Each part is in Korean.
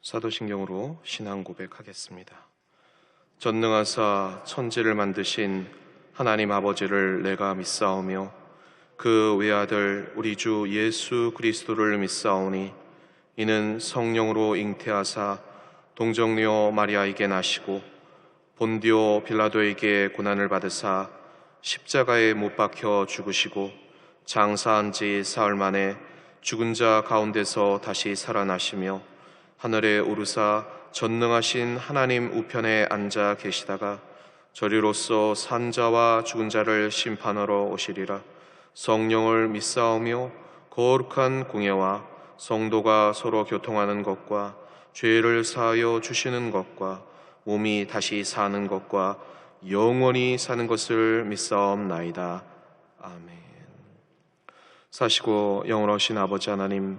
사도신경으로 신앙 고백하겠습니다. 전능하사 천지를 만드신 하나님 아버지를 내가 믿사오며 그 외아들 우리 주 예수 그리스도를 믿사오니 이는 성령으로 잉태하사 동정녀 마리아에게 나시고 본디오 빌라도에게 고난을 받으사 십자가에 못 박혀 죽으시고 장사한 지 사흘 만에 죽은 자 가운데서 다시 살아나시며 하늘에 오르사 전능하신 하나님 우편에 앉아 계시다가 저리로서 산 자와 죽은 자를 심판하러 오시리라. 성령을 믿사오며 거룩한 공예와 성도가 서로 교통하는 것과 죄를 사하여 주시는 것과 몸이 다시 사는 것과 영원히 사는 것을 믿사옵나이다. 아멘. 사시고 영원하신 아버지 하나님,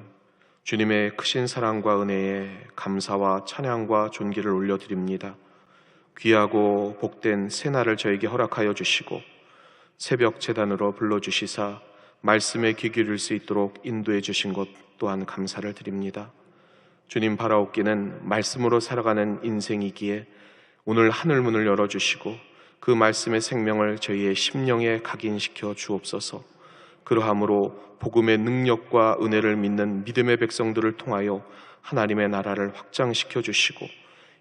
주님의 크신 사랑과 은혜에 감사와 찬양과 존귀를 올려드립니다. 귀하고 복된 새날을 저에게 허락하여 주시고 새벽 제단으로 불러주시사 말씀에 귀 기울일 수 있도록 인도해 주신 것 또한 감사를 드립니다. 주님 바라옵기는 말씀으로 살아가는 인생이기에 오늘 하늘문을 열어주시고 그 말씀의 생명을 저희의 심령에 각인시켜 주옵소서. 그러함으로 복음의 능력과 은혜를 믿는 믿음의 백성들을 통하여 하나님의 나라를 확장시켜 주시고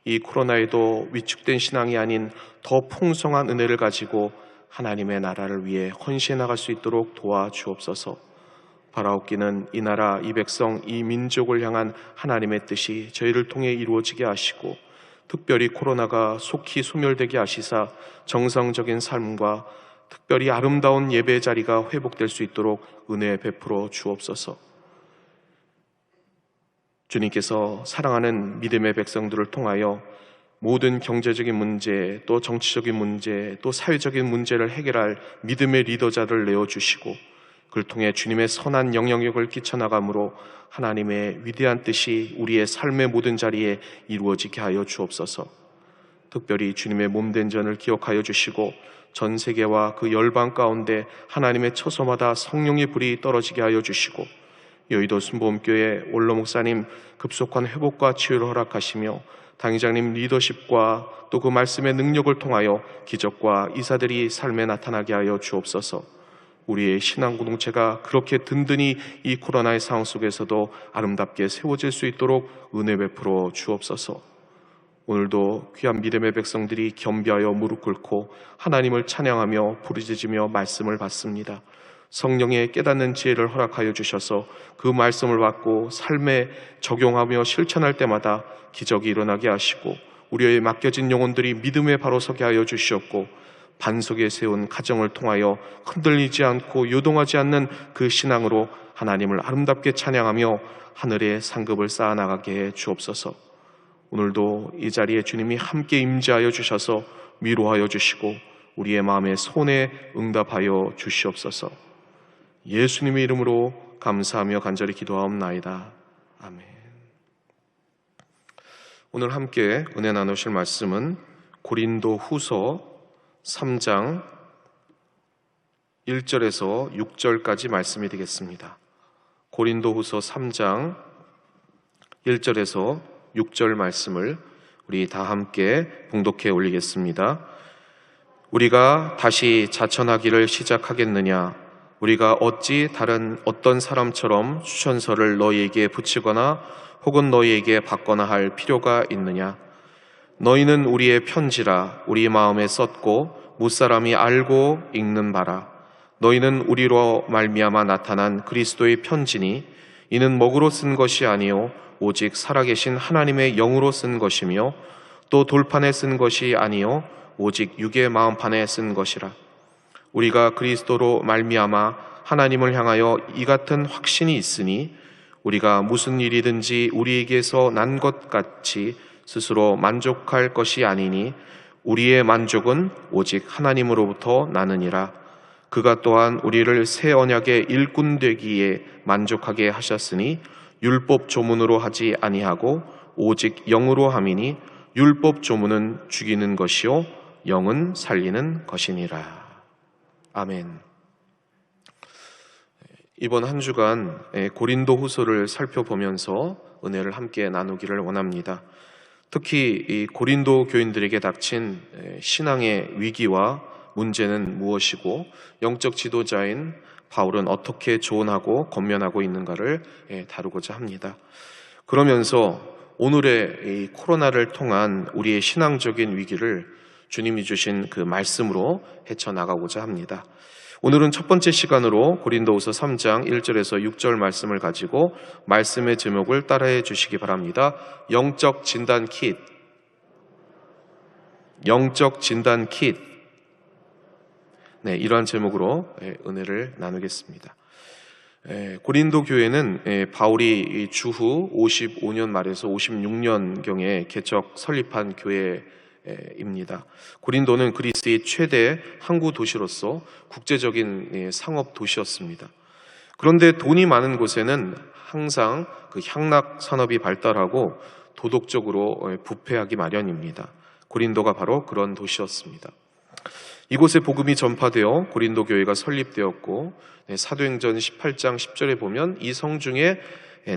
이 코로나에도 위축된 신앙이 아닌 더 풍성한 은혜를 가지고 하나님의 나라를 위해 헌신해 나갈 수 있도록 도와주옵소서. 바라옵기는 이 나라, 이 백성, 이 민족을 향한 하나님의 뜻이 저희를 통해 이루어지게 하시고 특별히 코로나가 속히 소멸되게 하시사 정상적인 삶과 특별히 아름다운 예배 자리가 회복될 수 있도록 은혜 베풀어 주옵소서. 주님께서 사랑하는 믿음의 백성들을 통하여 모든 경제적인 문제, 또 정치적인 문제, 또 사회적인 문제를 해결할 믿음의 리더자를 내어주시고 그를 통해 주님의 선한 영향력을 끼쳐나가므로 하나님의 위대한 뜻이 우리의 삶의 모든 자리에 이루어지게 하여 주옵소서. 특별히 주님의 몸된 전을 기억하여 주시고 전 세계와 그 열방 가운데 하나님의 처소마다 성령의 불이 떨어지게 하여 주시고 여의도 순복음교회 원로 목사님 급속한 회복과 치유를 허락하시며 당회장님 리더십과 또 그 말씀의 능력을 통하여 기적과 이사들이 삶에 나타나게 하여 주옵소서. 우리의 신앙 공동체가 그렇게 든든히 이 코로나의 상황 속에서도 아름답게 세워질 수 있도록 은혜 베풀어 주옵소서. 오늘도 귀한 믿음의 백성들이 겸비하여 무릎 꿇고 하나님을 찬양하며 부르짖으며 말씀을 받습니다. 성령의 깨닫는 지혜를 허락하여 주셔서 그 말씀을 받고 삶에 적용하며 실천할 때마다 기적이 일어나게 하시고 우리의 맡겨진 영혼들이 믿음에 바로 서게 하여 주시옵고 반석에 세운 가정을 통하여 흔들리지 않고 요동하지 않는 그 신앙으로 하나님을 아름답게 찬양하며 하늘의 상급을 쌓아나가게 해 주옵소서. 오늘도 이 자리에 주님이 함께 임재하여 주셔서 위로하여 주시고 우리의 마음의 손에 응답하여 주시옵소서. 예수님의 이름으로 감사하며 간절히 기도하옵나이다. 아멘. 오늘 함께 은혜 나누실 말씀은 고린도 후서 3장 1절에서 6절까지 말씀이 되겠습니다. 고린도 후서 3장 1절에서 6절 말씀을 우리 다 함께 봉독해 올리겠습니다. 우리가 다시 자천하기를 시작하겠느냐? 우리가 어찌 다른 어떤 사람처럼 추천서를 너희에게 붙이거나 혹은 너희에게 받거나 할 필요가 있느냐? 너희는 우리의 편지라 우리 마음에 썼고 무사람이 알고 읽는 바라. 너희는 우리로 말미암아 나타난 그리스도의 편지니 이는 먹으로 쓴 것이 아니요 오직 살아계신 하나님의 영으로 쓴 것이며 또 돌판에 쓴 것이 아니요 오직 육의 마음판에 쓴 것이라. 우리가 그리스도로 말미암아 하나님을 향하여 이 같은 확신이 있으니 우리가 무슨 일이든지 우리에게서 난 것 같이 스스로 만족할 것이 아니니 우리의 만족은 오직 하나님으로부터 나느니라. 그가 또한 우리를 새 언약의 일꾼 되기에 만족하게 하셨으니 율법 조문으로 하지 아니하고 오직 영으로 함이니 율법 조문은 죽이는 것이요 영은 살리는 것이니라. 아멘. 이번 한 주간 고린도 후서를 살펴보면서 은혜를 함께 나누기를 원합니다. 특히 이 고린도 교인들에게 닥친 신앙의 위기와 문제는 무엇이고 영적 지도자인 바울은 어떻게 조언하고 권면하고 있는가를 다루고자 합니다. 그러면서 오늘의 이 코로나를 통한 우리의 신앙적인 위기를 주님이 주신 그 말씀으로 헤쳐나가고자 합니다. 오늘은 첫 번째 시간으로 고린도후서 3장 1절에서 6절 말씀을 가지고 말씀의 제목을 따라해 주시기 바랍니다. 영적 진단 킷. 영적 진단 킷. 네, 이러한 제목으로 은혜를 나누겠습니다. 고린도 교회는 바울이 주후 55년 말에서 56년경에 개척 설립한 교회입니다. 고린도는 그리스의 최대 항구 도시로서 국제적인 상업 도시였습니다. 그런데 돈이 많은 곳에는 항상 그 향락 산업이 발달하고 도덕적으로 부패하기 마련입니다. 고린도가 바로 그런 도시였습니다. 이곳에 복음이 전파되어 고린도 교회가 설립되었고 사도행전 18장 10절에 보면 이 성 중에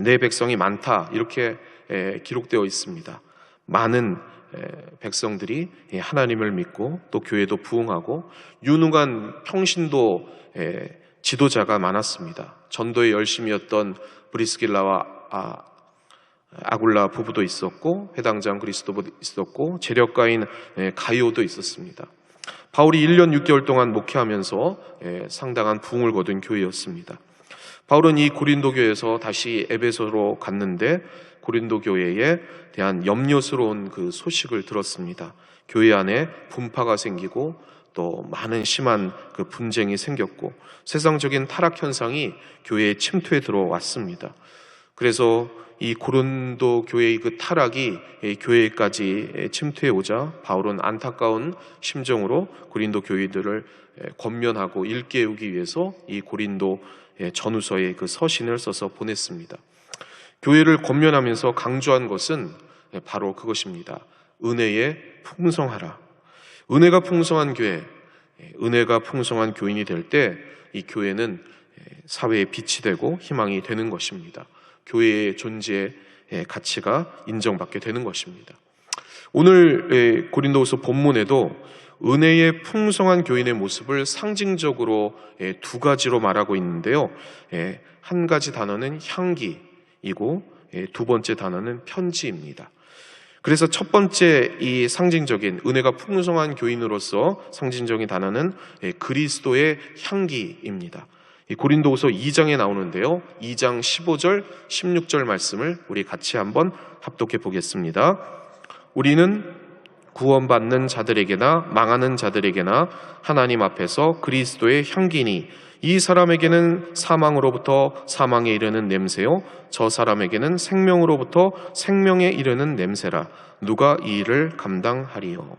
내 백성이 많다 이렇게 기록되어 있습니다. 많은 백성들이 하나님을 믿고 또 교회도 부흥하고 유능한 평신도 지도자가 많았습니다. 전도에 열심이었던 브리스길라와 아굴라 부부도 있었고 회당장 그리스도도 있었고 재력가인 가이오도 있었습니다. 바울이 1년 6개월 동안 목회하면서 상당한 부흥을 거둔 교회였습니다. 바울은 이 고린도 교회에서 다시 에베소로 갔는데 고린도 교회에 대한 염려스러운 그 소식을 들었습니다. 교회 안에 분파가 생기고 또 많은 심한 그 분쟁이 생겼고 세상적인 타락 현상이 교회에 침투해 들어왔습니다. 그래서 이 고린도 교회의 그 타락이 교회까지 침투해 오자 바울은 안타까운 심정으로 고린도 교회들을 권면하고 일깨우기 위해서 이 고린도 전후서에 그 서신을 써서 보냈습니다. 교회를 권면하면서 강조한 것은 바로 그것입니다. 은혜에 풍성하라. 은혜가 풍성한 교회, 은혜가 풍성한 교인이 될 때 이 교회는 사회의 빛이 되고 희망이 되는 것입니다. 교회의 존재의 가치가 인정받게 되는 것입니다. 오늘 고린도후서 본문에도 은혜의 풍성한 교인의 모습을 상징적으로 두 가지로 말하고 있는데요. 한 가지 단어는 향기이고 두 번째 단어는 편지입니다. 그래서 첫 번째 이 상징적인 은혜가 풍성한 교인으로서 상징적인 단어는 그리스도의 향기입니다. 고린도후서 2장에 나오는데요. 2장 15절, 16절 말씀을 우리 같이 한번 합독해 보겠습니다. 우리는 구원받는 자들에게나 망하는 자들에게나 하나님 앞에서 그리스도의 향기니 이 사람에게는 사망으로부터 사망에 이르는 냄새요 저 사람에게는 생명으로부터 생명에 이르는 냄새라. 누가 이 일을 감당하리요.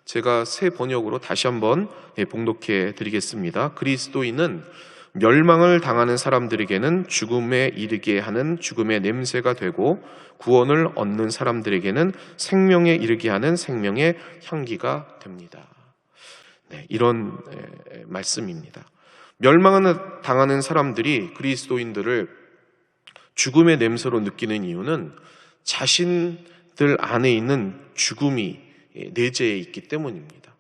제가 새 번역으로 다시 한번 봉독해 드리겠습니다. 그리스도인은 멸망을 당하는 사람들에게는 죽음에 이르게 하는 죽음의 냄새가 되고 구원을 얻는 사람들에게는 생명에 이르게 하는 생명의 향기가 됩니다. 네, 이런 말씀입니다. 멸망을 당하는 사람들이 그리스도인들을 죽음의 냄새로 느끼는 이유는 자신들 안에 있는 죽음이 내재해 있기 때문입니다.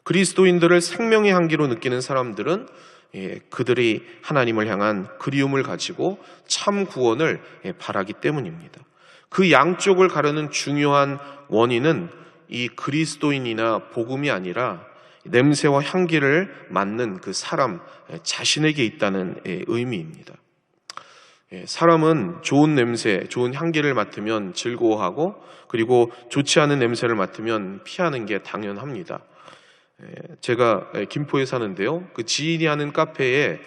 그리스도인들을 생명의 향기로 느끼는 사람들은 그들이 하나님을 향한 그리움을 가지고 참 구원을 바라기 때문입니다. 그 양쪽을 가르는 중요한 원인은 이 그리스도인이나 복음이 아니라 냄새와 향기를 맡는 그 사람 자신에게 있다는 의미입니다. 사람은 좋은 냄새, 좋은 향기를 맡으면 즐거워하고 그리고 좋지 않은 냄새를 맡으면 피하는 게 당연합니다. 제가 김포에 사는데요. 그 지인이 하는 카페에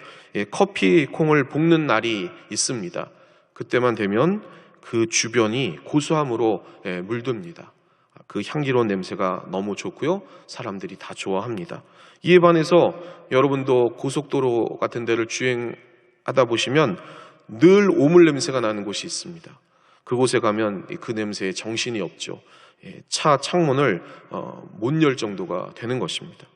커피 콩을 볶는 날이 있습니다. 그때만 되면 그 주변이 고소함으로 물듭니다. 그 향기로운 냄새가 너무 좋고요. 사람들이 다 좋아합니다. 이에 반해서 여러분도 고속도로 같은 데를 주행하다 보시면 늘 오물 냄새가 나는 곳이 있습니다. 그곳에 가면 그 냄새에 정신이 없죠. 차 창문을 못 열 정도가 되는 것입니다.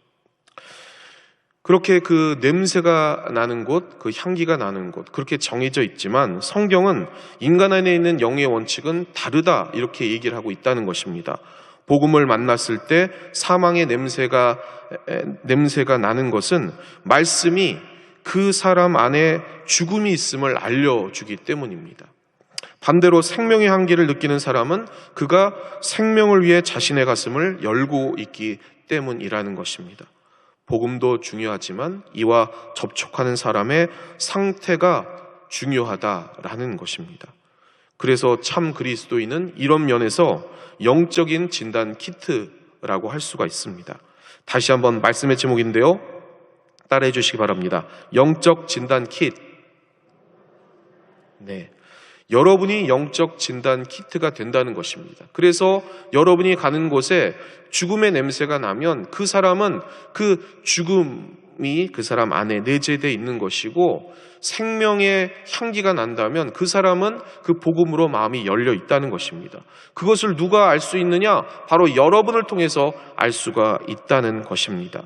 그렇게 그 냄새가 나는 곳, 그 향기가 나는 곳, 그렇게 정해져 있지만 성경은 인간 안에 있는 영의 원칙은 다르다, 이렇게 얘기를 하고 있다는 것입니다. 복음을 만났을 때 사망의 냄새가 나는 것은 말씀이 그 사람 안에 죽음이 있음을 알려주기 때문입니다. 반대로 생명의 향기를 느끼는 사람은 그가 생명을 위해 자신의 가슴을 열고 있기 때문이라는 것입니다. 복음도 중요하지만 이와 접촉하는 사람의 상태가 중요하다라는 것입니다. 그래서 참 그리스도인은 이런 면에서 영적인 진단 키트라고 할 수가 있습니다. 다시 한번 말씀의 제목인데요, 따라해 주시기 바랍니다. 영적 진단 킷. 네, 여러분이 영적 진단 키트가 된다는 것입니다. 그래서 여러분이 가는 곳에 죽음의 냄새가 나면 그 사람은 그 죽음이 그 사람 안에 내재되어 있는 것이고, 생명의 향기가 난다면 그 사람은 그 복음으로 마음이 열려 있다는 것입니다. 그것을 누가 알 수 있느냐? 바로 여러분을 통해서 알 수가 있다는 것입니다.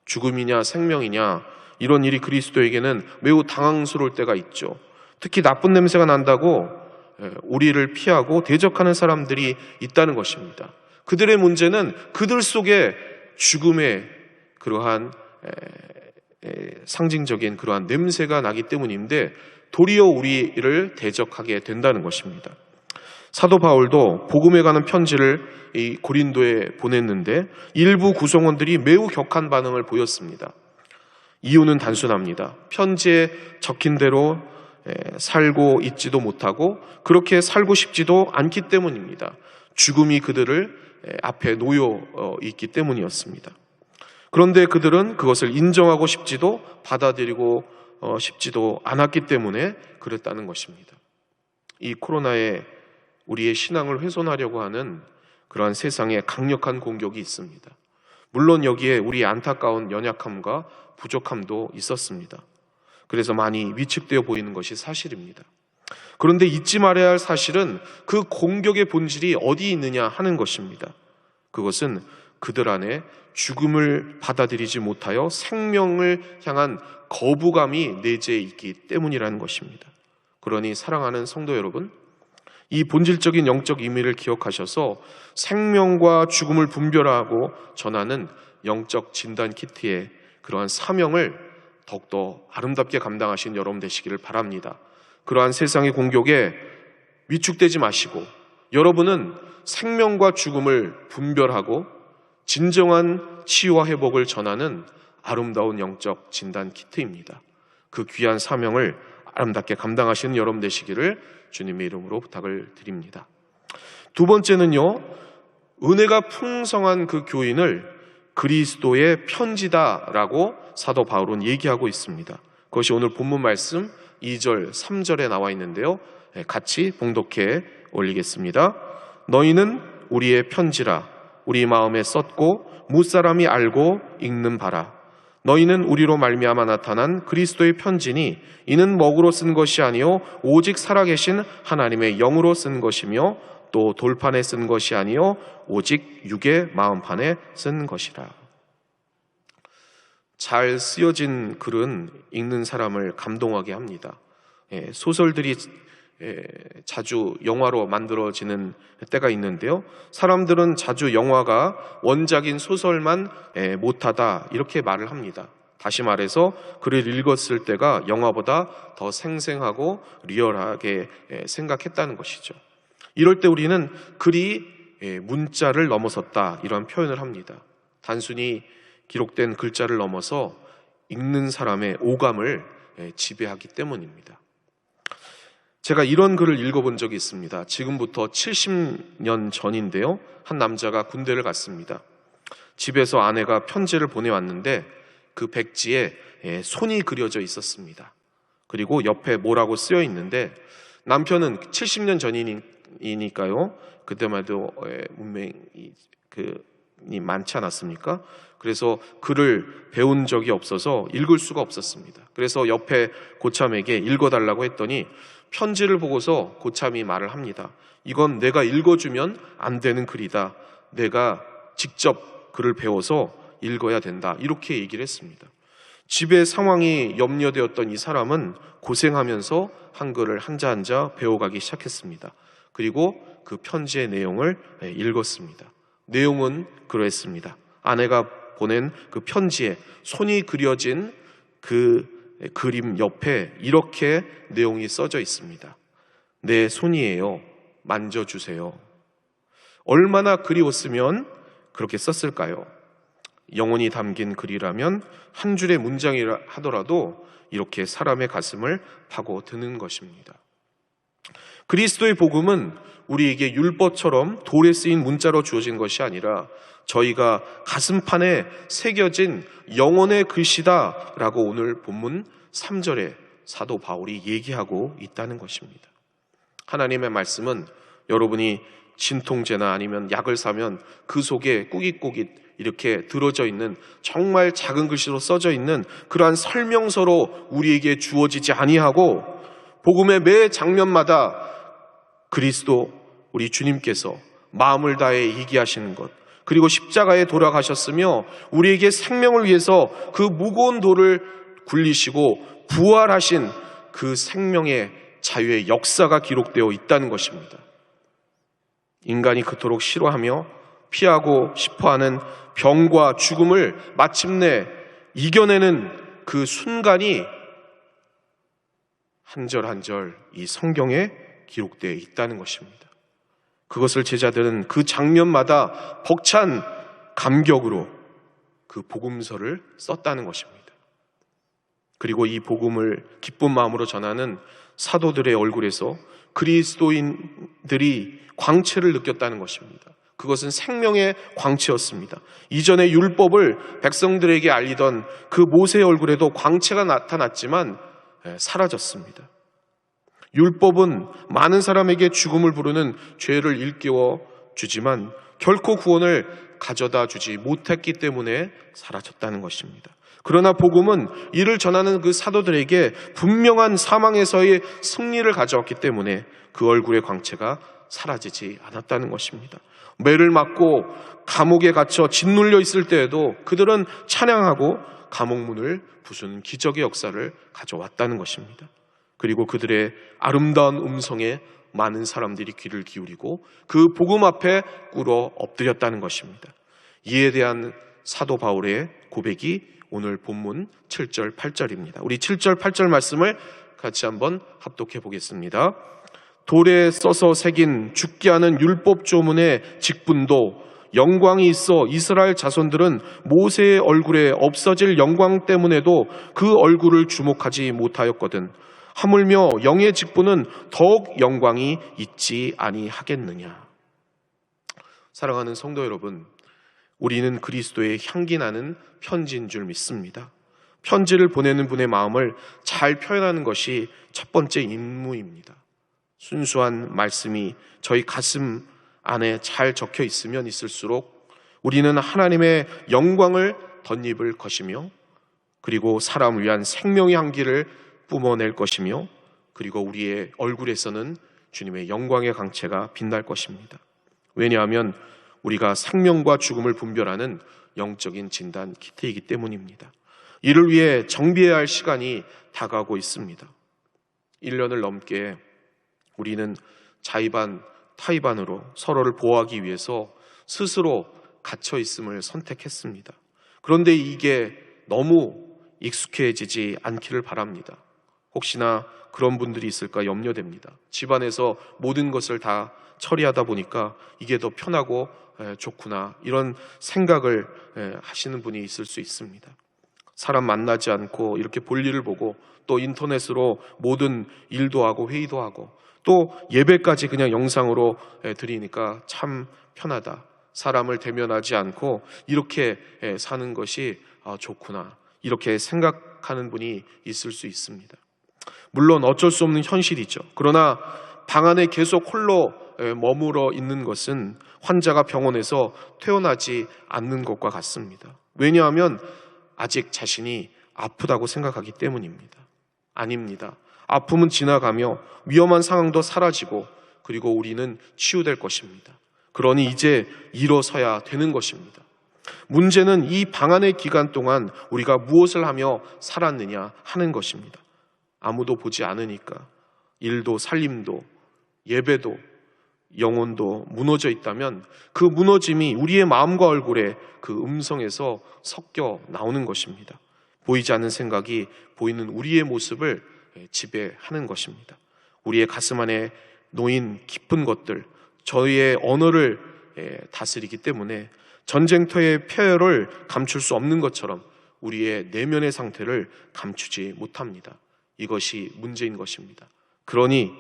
죽음이냐 생명이냐, 이런 일이 그리스도에게는 매우 당황스러울 때가 있죠. 특히 나쁜 냄새가 난다고 우리를 피하고 대적하는 사람들이 있다는 것입니다. 그들의 문제는 그들 속에 죽음의 그러한 상징적인 그러한 냄새가 나기 때문인데, 도리어 우리를 대적하게 된다는 것입니다. 사도 바울도 복음에 관한 편지를 이 고린도에 보냈는데 일부 구성원들이 매우 격한 반응을 보였습니다. 이유는 단순합니다. 편지에 적힌 대로 살고 있지도 못하고 그렇게 살고 싶지도 않기 때문입니다. 죽음이 그들을 앞에 놓여 있기 때문이었습니다. 그런데 그들은 그것을 인정하고 싶지도 받아들이고 싶지도 않았기 때문에 그랬다는 것입니다. 이 코로나에 우리의 신앙을 훼손하려고 하는 그러한 세상에 강력한 공격이 있습니다. 물론 여기에 우리의 안타까운 연약함과 부족함도 있었습니다. 그래서 많이 위축되어 보이는 것이 사실입니다. 그런데 잊지 말아야 할 사실은 그 공격의 본질이 어디 있느냐 하는 것입니다. 그것은 그들 안에 죽음을 받아들이지 못하여 생명을 향한 거부감이 내재해 있기 때문이라는 것입니다. 그러니 사랑하는 성도 여러분, 이 본질적인 영적 의미를 기억하셔서 생명과 죽음을 분별하고 전하는 영적 진단 키트의 그러한 사명을 더욱더 아름답게 감당하신 여러분 되시기를 바랍니다. 그러한 세상의 공격에 위축되지 마시고 여러분은 생명과 죽음을 분별하고 진정한 치유와 회복을 전하는 아름다운 영적 진단 키트입니다. 그 귀한 사명을 아름답게 감당하시는 여러분 되시기를 주님의 이름으로 부탁을 드립니다. 두 번째는요, 은혜가 풍성한 그 교인을 그리스도의 편지다라고 사도 바울은 얘기하고 있습니다. 그것이 오늘 본문 말씀 2절, 3절에 나와 있는데요, 같이 봉독해 올리겠습니다. 너희는 우리의 편지라 우리 마음에 썼고 무사람이 알고 읽는 바라. 너희는 우리로 말미암아 나타난 그리스도의 편지니 이는 먹으로 쓴 것이 아니요 오직 살아계신 하나님의 영으로 쓴 것이며 또 돌판에 쓴 것이 아니요 오직 육의 마음판에 쓴 것이라. 잘 쓰여진 글은 읽는 사람을 감동하게 합니다. 소설들이 자주 영화로 만들어지는 때가 있는데요, 사람들은 자주 영화가 원작인 소설만 못하다 이렇게 말을 합니다. 다시 말해서 글을 읽었을 때가 영화보다 더 생생하고 리얼하게 생각했다는 것이죠. 이럴 때 우리는 글이 문자를 넘어섰다 이런 표현을 합니다. 단순히 기록된 글자를 넘어서 읽는 사람의 오감을 지배하기 때문입니다. 제가 이런 글을 읽어본 적이 있습니다. 지금부터 70년 전인데요, 한 남자가 군대를 갔습니다. 집에서 아내가 편지를 보내왔는데 그 백지에 손이 그려져 있었습니다. 그리고 옆에 뭐라고 쓰여 있는데, 남편은 70년 전이니까요, 그때만 해도 문명이 많지 않았습니까? 그래서 글을 배운 적이 없어서 읽을 수가 없었습니다. 그래서 옆에 고참에게 읽어달라고 했더니 편지를 보고서 고참이 말을 합니다. 이건 내가 읽어주면 안 되는 글이다. 내가 직접 글을 배워서 읽어야 된다. 이렇게 얘기를 했습니다. 집의 상황이 염려되었던 이 사람은 고생하면서 한글을 한자 한자 배워가기 시작했습니다. 그리고 그 편지의 내용을 읽었습니다. 내용은 그러했습니다. 아내가 보낸 그 편지에 손이 그려진 그 그림 옆에 이렇게 내용이 써져 있습니다. 내 손이에요. 만져주세요. 얼마나 그리웠으면 그렇게 썼을까요? 영혼이 담긴 글이라면 한 줄의 문장이라 하더라도 이렇게 사람의 가슴을 파고드는 것입니다. 그리스도의 복음은 우리에게 율법처럼 돌에 쓰인 문자로 주어진 것이 아니라 저희가 가슴판에 새겨진 영혼의 글씨다라고 오늘 본문 3절에 사도 바울이 얘기하고 있다는 것입니다. 하나님의 말씀은 여러분이 진통제나 아니면 약을 사면 그 속에 꾸깃꾸깃 이렇게 들어져 있는 정말 작은 글씨로 써져 있는 그러한 설명서로 우리에게 주어지지 아니하고 복음의 매 장면마다 그리스도 우리 주님께서 마음을 다해 얘기하시는 것, 그리고 십자가에 돌아가셨으며 우리에게 생명을 위해서 그 무거운 돌을 굴리시고 부활하신 그 생명의 자유의 역사가 기록되어 있다는 것입니다. 인간이 그토록 싫어하며 피하고 싶어하는 병과 죽음을 마침내 이겨내는 그 순간이 한 절 한 절 이 성경에 기록되어 있다는 것입니다. 그것을 제자들은 그 장면마다 벅찬 감격으로 그 복음서를 썼다는 것입니다. 그리고 이 복음을 기쁜 마음으로 전하는 사도들의 얼굴에서 그리스도인들이 광채를 느꼈다는 것입니다. 그것은 생명의 광채였습니다. 이전에 율법을 백성들에게 알리던 그 모세의 얼굴에도 광채가 나타났지만 사라졌습니다. 율법은 많은 사람에게 죽음을 부르는 죄를 일깨워 주지만 결코 구원을 가져다 주지 못했기 때문에 사라졌다는 것입니다. 그러나 복음은 이를 전하는 그 사도들에게 분명한 사망에서의 승리를 가져왔기 때문에 그 얼굴의 광채가 사라지지 않았다는 것입니다. 매를 맞고 감옥에 갇혀 짓눌려 있을 때에도 그들은 찬양하고 감옥문을 부수는 기적의 역사를 가져왔다는 것입니다. 그리고 그들의 아름다운 음성에 많은 사람들이 귀를 기울이고 그 복음 앞에 꿇어 엎드렸다는 것입니다. 이에 대한 사도 바울의 고백이 오늘 본문 7절 8절입니다. 우리 7절 8절 말씀을 같이 한번 합독해 보겠습니다. 돌에 써서 새긴 죽게 하는 율법 조문의 직분도 영광이 있어 이스라엘 자손들은 모세의 얼굴에 없어질 영광 때문에도 그 얼굴을 주목하지 못하였거든. 하물며 영의 직분은 더욱 영광이 있지 아니하겠느냐. 사랑하는 성도 여러분, 우리는 그리스도의 향기 나는 편지인 줄 믿습니다. 편지를 보내는 분의 마음을 잘 표현하는 것이 첫 번째 임무입니다. 순수한 말씀이 저희 가슴 안에 잘 적혀 있으면 있을수록 우리는 하나님의 영광을 덧입을 것이며 그리고 사람을 위한 생명의 향기를 뿜어낼 것이며 그리고 우리의 얼굴에서는 주님의 영광의 강체가 빛날 것입니다. 왜냐하면 우리가 생명과 죽음을 분별하는 영적인 진단 키트이기 때문입니다. 이를 위해 정비해야 할 시간이 다가오고 있습니다. 1년을 넘게 우리는 자의반, 타의반으로 서로를 보호하기 위해서 스스로 갇혀 있음을 선택했습니다. 그런데 이게 너무 익숙해지지 않기를 바랍니다. 혹시나 그런 분들이 있을까 염려됩니다. 집안에서 모든 것을 다 처리하다 보니까 이게 더 편하고 좋구나 이런 생각을 하시는 분이 있을 수 있습니다. 사람 만나지 않고 이렇게 볼일을 보고 또 인터넷으로 모든 일도 하고 회의도 하고 또 예배까지 그냥 영상으로 드리니까 참 편하다. 사람을 대면하지 않고 이렇게 사는 것이 좋구나. 이렇게 생각하는 분이 있을 수 있습니다. 물론 어쩔 수 없는 현실이죠. 그러나 방 안에 계속 홀로 머물러 있는 것은 환자가 병원에서 퇴원하지 않는 것과 같습니다. 왜냐하면 아직 자신이 아프다고 생각하기 때문입니다. 아닙니다. 아픔은 지나가며 위험한 상황도 사라지고 그리고 우리는 치유될 것입니다. 그러니 이제 일어서야 되는 것입니다. 문제는 이 방한의 기간 동안 우리가 무엇을 하며 살았느냐 하는 것입니다. 아무도 보지 않으니까 일도 살림도 예배도 영혼도 무너져 있다면 그 무너짐이 우리의 마음과 얼굴에 그 음성에서 섞여 나오는 것입니다. 보이지 않는 생각이 보이는 우리의 모습을 지배하는 것입니다. 우리의 가슴 안에 놓인 깊은 것들, 저희의 언어를 다스리기 때문에 전쟁터의 폐허를 감출 수 없는 것처럼 우리의 내면의 상태를 감추지 못합니다. 이것이 문제인 것입니다. 그러니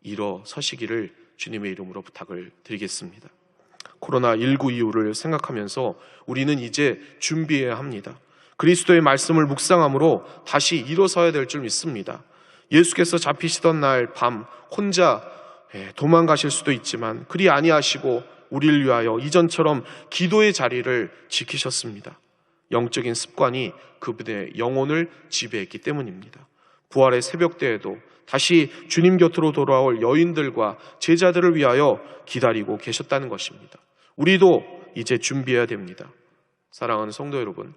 일어서시기를 주님의 이름으로 부탁을 드리겠습니다. 코로나19 이후를 생각하면서 우리는 이제 준비해야 합니다. 그리스도의 말씀을 묵상함으로 다시 일어서야 될 줄 믿습니다. 예수께서 잡히시던 날 밤 혼자 도망가실 수도 있지만 그리 아니하시고 우리를 위하여 이전처럼 기도의 자리를 지키셨습니다. 영적인 습관이 그분의 영혼을 지배했기 때문입니다. 부활의 새벽때에도 다시 주님 곁으로 돌아올 여인들과 제자들을 위하여 기다리고 계셨다는 것입니다. 우리도 이제 준비해야 됩니다. 사랑하는 성도 여러분,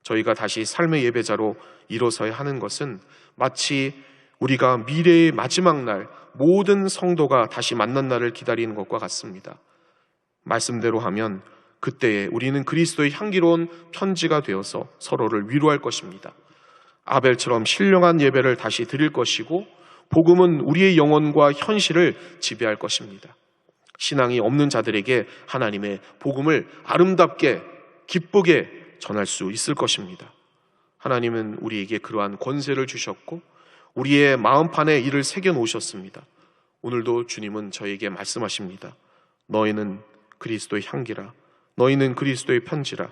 저희가 다시 삶의 예배자로 일어서야 하는 것은 마치 우리가 미래의 마지막 날 모든 성도가 다시 만난 날을 기다리는 것과 같습니다. 말씀대로 하면 그때에 우리는 그리스도의 향기로운 편지가 되어서 서로를 위로할 것입니다. 아벨처럼 신령한 예배를 다시 드릴 것이고 복음은 우리의 영혼과 현실을 지배할 것입니다. 신앙이 없는 자들에게 하나님의 복음을 아름답게 기쁘게 전할 수 있을 것입니다. 하나님은 우리에게 그러한 권세를 주셨고 우리의 마음판에 이를 새겨 놓으셨습니다. 오늘도 주님은 저에게 말씀하십니다. 너희는 그리스도의 향기라. 너희는 그리스도의 편지라.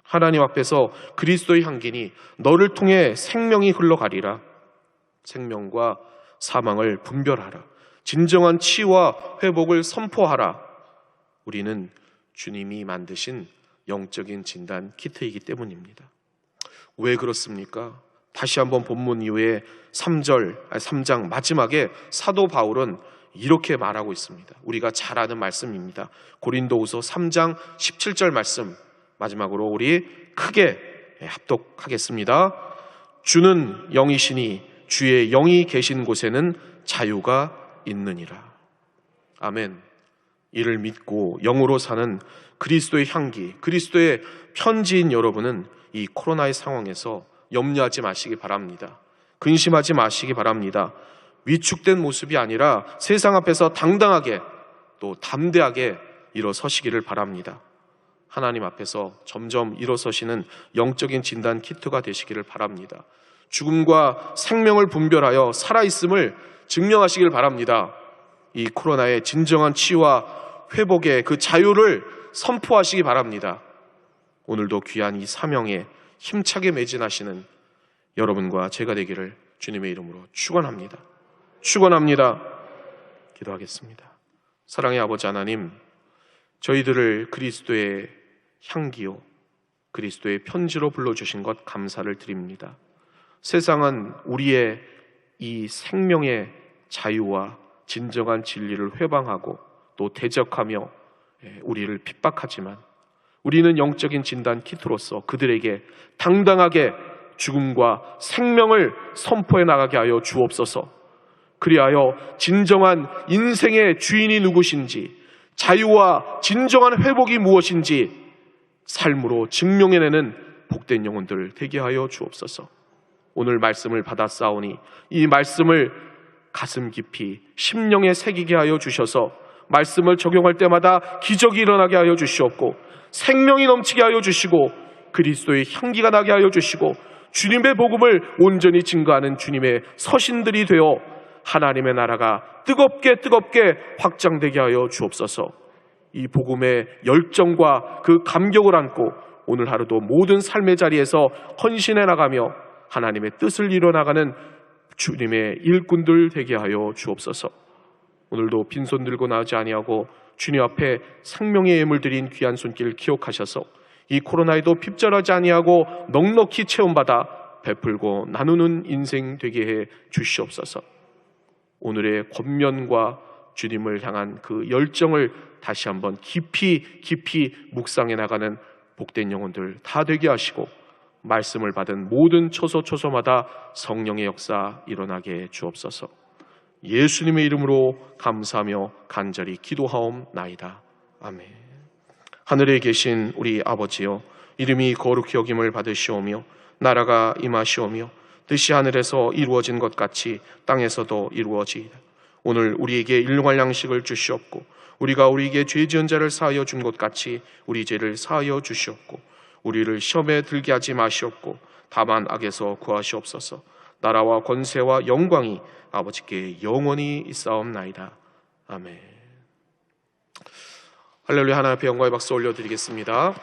하나님 앞에서 그리스도의 향기니 너를 통해 생명이 흘러가리라. 생명과 사망을 분별하라. 진정한 치유와 회복을 선포하라. 우리는 주님이 만드신 영적인 진단 키트이기 때문입니다. 왜 그렇습니까? 다시 한번 본문 이후에 3장 마지막에 사도 바울은 이렇게 말하고 있습니다. 우리가 잘 아는 말씀입니다. 고린도후서 3장 17절 말씀 마지막으로 우리 크게 합독하겠습니다. 주는 영이시니 주의 영이 계신 곳에는 자유가 있느니라. 아멘. 이를 믿고 영으로 사는 그리스도의 향기, 그리스도의 편지인 여러분은 이 코로나의 상황에서 염려하지 마시기 바랍니다. 근심하지 마시기 바랍니다. 위축된 모습이 아니라 세상 앞에서 당당하게 또 담대하게 일어서시기를 바랍니다. 하나님 앞에서 점점 일어서시는 영적인 진단 키트가 되시기를 바랍니다. 죽음과 생명을 분별하여 살아있음을 증명하시길 바랍니다. 이 코로나의 진정한 치유와 회복의 그 자유를 선포하시기 바랍니다. 오늘도 귀한 이 사명에 힘차게 매진하시는 여러분과 제가 되기를 주님의 이름으로 축원합니다. 축원합니다. 기도하겠습니다. 사랑의 아버지 하나님, 저희들을 그리스도의 향기요 그리스도의 편지로 불러주신 것 감사를 드립니다. 세상은 우리의 이 생명의 자유와 진정한 진리를 회방하고 또 대적하며 우리를 핍박하지만 우리는 영적인 진단 키트로서 그들에게 당당하게 죽음과 생명을 선포해 나가게 하여 주옵소서. 그리하여 진정한 인생의 주인이 누구신지, 자유와 진정한 회복이 무엇인지 삶으로 증명해내는 복된 영혼들 되게 하여 주옵소서. 오늘 말씀을 받았사오니 이 말씀을 가슴 깊이 심령에 새기게 하여 주셔서 말씀을 적용할 때마다 기적이 일어나게 하여 주시옵고 생명이 넘치게 하여 주시고 그리스도의 향기가 나게 하여 주시고 주님의 복음을 온전히 증거하는 주님의 서신들이 되어 하나님의 나라가 뜨겁게 확장되게 하여 주옵소서. 이 복음의 열정과 그 감격을 안고 오늘 하루도 모든 삶의 자리에서 헌신해 나가며 하나님의 뜻을 이뤄나가는 주님의 일꾼들 되게 하여 주옵소서. 오늘도 빈손 들고 나오지 아니하고 주님 앞에 생명의 예물 드린 귀한 손길 기억하셔서 이 코로나에도 핍절하지 아니하고 넉넉히 체험받아 베풀고 나누는 인생 되게 해 주시옵소서. 오늘의 권면과 주님을 향한 그 열정을 다시 한번 깊이 묵상해 나가는 복된 영혼들 다 되게 하시고, 말씀을 받은 모든 초소초소마다 성령의 역사 일어나게 주옵소서. 예수님의 이름으로 감사하며 간절히 기도하옵나이다. 아멘. 하늘에 계신 우리 아버지여, 이름이 거룩히 여김을 받으시오며 나라가 임하시오며 뜻이 하늘에서 이루어진 것 같이 땅에서도 이루어지이다. 오늘 우리에게 일용할 양식을 주시옵고, 우리가 우리에게 죄 지은 자를 사하여 준 것 같이 우리 죄를 사하여 주시옵고, 우리를 시험에 들게 하지 마시옵고 다만 악에서 구하시옵소서. 나라와 권세와 영광이 아버지께 영원히 있사옵나이다. 아멘. 할렐루야. 하나님 앞에 영광의 박수 올려드리겠습니다.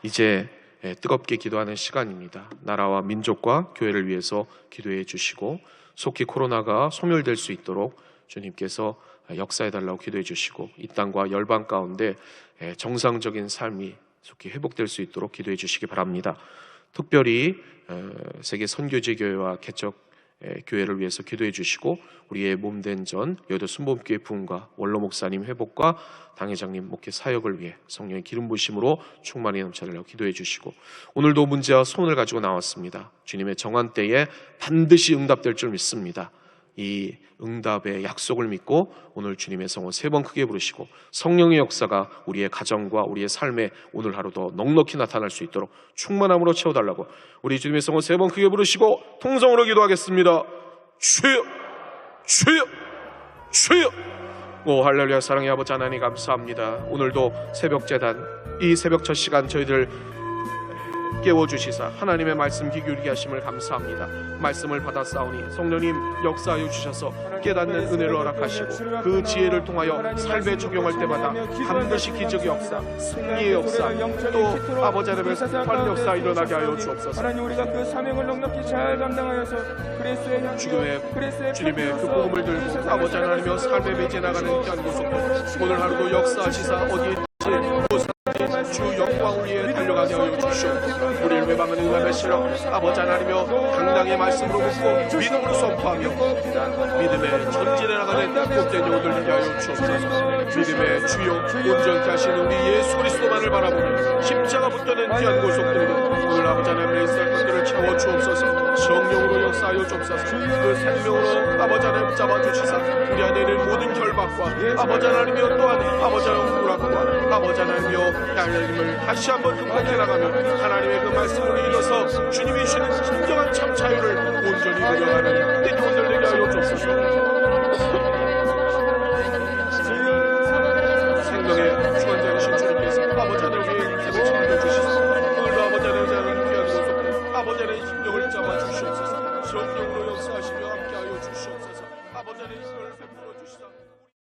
이제 뜨겁게 기도하는 시간입니다. 나라와 민족과 교회를 위해서 기도해 주시고, 속히 코로나가 소멸될 수 있도록 주님께서 역사해달라고 기도해 주시고, 이 땅과 열방 가운데 정상적인 삶이 속히 회복될 수 있도록 기도해 주시기 바랍니다. 특별히 세계 선교지 교회와 개척 교회를 위해서 기도해 주시고, 우리의 몸된 전 여의도 순복음교회 부흥과 원로 목사님 회복과 당회장님 목회 사역을 위해 성령의 기름 부으심으로 충만히 넘쳐달라고 기도해 주시고, 오늘도 문제와 소원을 가지고 나왔습니다. 주님의 정한 때에 반드시 응답될 줄 믿습니다. 이 응답의 약속을 믿고 오늘 주님의 성호 3번 크게 부르시고, 성령의 역사가 우리의 가정과 우리의 삶에 오늘 하루도 넉넉히 나타날 수 있도록 충만함으로 채워달라고 우리 주님의 성호 3번 크게 부르시고 통성으로 기도하겠습니다. 주여, 주여, 주여. 오 할렐루야. 사랑의 아버지 하나님 감사합니다. 오늘도 새벽 제단, 이 새벽 첫 시간 저희들 깨워주시사 하나님의 말씀 귀 기울이게 하심을 감사합니다. 말씀을 받아 싸우니 성령님 역사하여 주셔서 깨닫는 은혜를 허락하시고, 그 지혜를 통하여 삶에 적용할 때마다 반드시 기적의 역사, 승리의 역사, 또 아버지 하나님의 살의 역사 일어나게 하여 주옵소서. 하나님, 우리가 그 사명을 넉넉히 잘 감당하여서 그리스도의 향기로 주님의 그 복음을 들고 아버지 하나님의 삶에 맺어 나가는 귀한 모습도 오늘 하루도 역사하시사 어디에 주 영광 위에 달려가게 하여 주시옵소서. 우리를 외방하는 응답의 실력 아버지 하나님이여 당당의 말씀으로 묻고 믿음으로 선포하며 믿음의 전진해 나가는 복된 영혼들 되게 하여 주옵소서. 믿음의 주요 온전케 하시는 우리 예수 그리스도만을 바라보는 십자가 붙드는 귀한 고속들로 오늘 아버지 하나님의 있을 것들을 채워 주옵소서. 성령으로 역사하여 주옵소서. 그 생명으로 아버지 하나님 잡아주시사 우리 안에 있는 모든 결박과 아버지 하나님이여 또한 아버지 하나님 불락과 아버지 하나님이여 하나님을 다시 한번 극복해 나가며 하나님의 그 말씀으로 인해서 주님이 주시는 진정한 참 자유를 온전히 누려가는 내 영혼들 되게 하여 주옵소서. 생명의 주관자이신 주님께서 아버지 하나님의 힘을 챙겨주시소. 오늘도 아버지 하나님의 귀한 모습 아버지 하나님의 심령을 잡아주시옵소서. 성령으로 역사하시며 함께하여 주시옵소서. 아버지 하나님의 힘을 베풀어 주시옵소서.